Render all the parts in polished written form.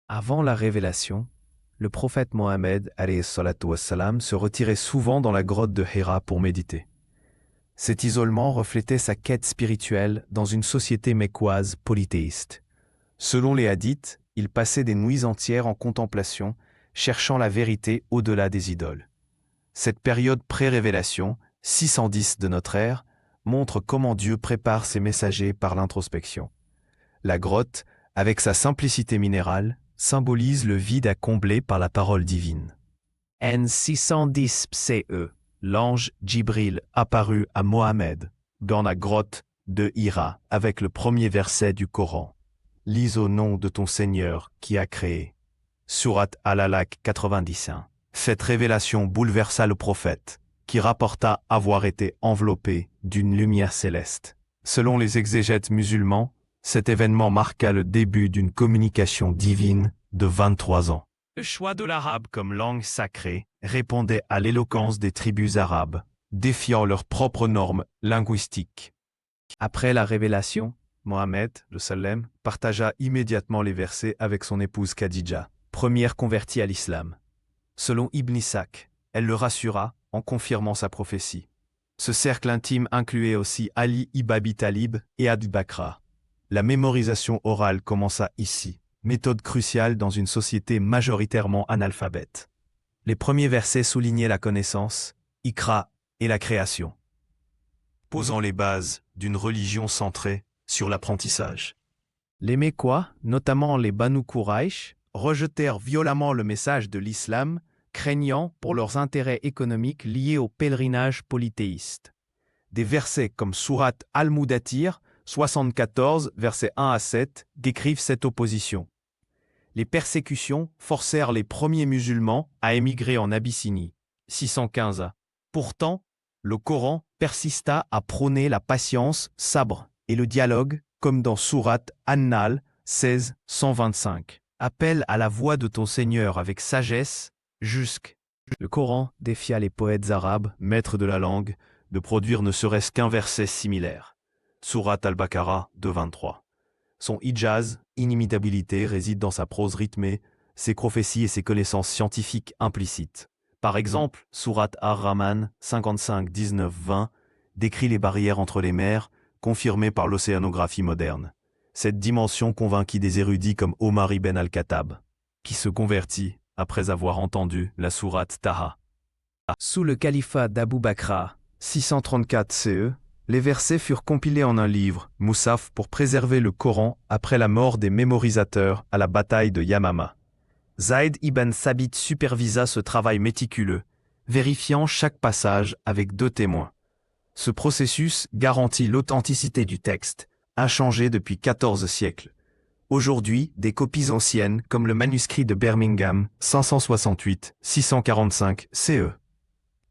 Avant la révélation, le prophète Mohammed alayhi salatu wassalam, se retirait souvent dans la grotte de Hira pour méditer. Cet isolement reflétait sa quête spirituelle dans une société mécoise polythéiste. Selon les hadiths, il passait des nuits entières en contemplation, cherchant la vérité au-delà des idoles. Cette période pré-révélation, 610 de notre ère, montre comment Dieu prépare ses messagers par l'introspection. La grotte, avec sa simplicité minérale, symbolise le vide à combler par la parole divine. N610 CE, l'ange Djibril apparut à Mohammed dans la grotte de Hira avec le premier verset du Coran. Lis au nom de ton Seigneur qui a créé. Sourate Al-Alaq 91. Cette révélation bouleversa le prophète, qui rapporta avoir été enveloppé d'une lumière céleste. Selon les exégètes musulmans, cet événement marqua le début d'une communication divine de 23 ans. Le choix de l'arabe comme langue sacrée répondait à l'éloquence des tribus arabes, défiant leurs propres normes linguistiques. Après la révélation, Mohammed, le Salem, partagea immédiatement les versets avec son épouse Khadija, première convertie à l'islam. Selon Ibn Ishaq, elle le rassura en confirmant sa prophétie. Ce cercle intime incluait aussi Ali ibn Abi Talib et Abu Bakr. La mémorisation orale commença ici, méthode cruciale dans une société majoritairement analphabète. Les premiers versets soulignaient la connaissance, Iqra, et la création, posant les bases d'une religion centrée sur l'apprentissage. Les Mécois, notamment les Banu Quraysh, rejetèrent violemment le message de l'islam, craignant pour leurs intérêts économiques liés au pèlerinage polythéiste. Des versets comme Sourate Al-Mudathir, 74, versets 1 à 7, décrivent cette opposition. Les persécutions forcèrent les premiers musulmans à émigrer en Abyssinie, 615. Pourtant, le Coran persista à prôner la patience, sabre et le dialogue, comme dans Sourate An-Nahl, 16, 125. Appelle à la voix de ton Seigneur avec sagesse, jusqu'. Le Coran défia les poètes arabes, maîtres de la langue, de produire ne serait-ce qu'un verset similaire. Sourate Al-Baqarah 2.23. Son ijaz, inimitabilité, réside dans sa prose rythmée, ses prophéties et ses connaissances scientifiques implicites. Par exemple, Sourate Ar-Rahman 55, 19, 20 décrit les barrières entre les mers, confirmées par l'océanographie moderne. Cette dimension convainquit des érudits comme Omar ibn al-Khattab, qui se convertit après avoir entendu la sourate Taha. Sous le califat d'Abu Bakr, 634 CE, les versets furent compilés en un livre, Moussaf, pour préserver le Coran après la mort des mémorisateurs à la bataille de Yamama. Zayd ibn Thabit supervisa ce travail méticuleux, vérifiant chaque passage avec 2 témoins. Ce processus garantit l'authenticité du texte, inchangé depuis 14 siècles. Aujourd'hui, des copies anciennes, comme le manuscrit de Birmingham, 568-645 CE,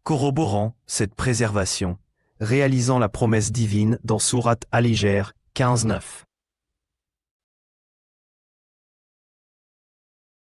corroborant cette préservation, réalisant la promesse divine dans Sourate Al-Hijr 15-9.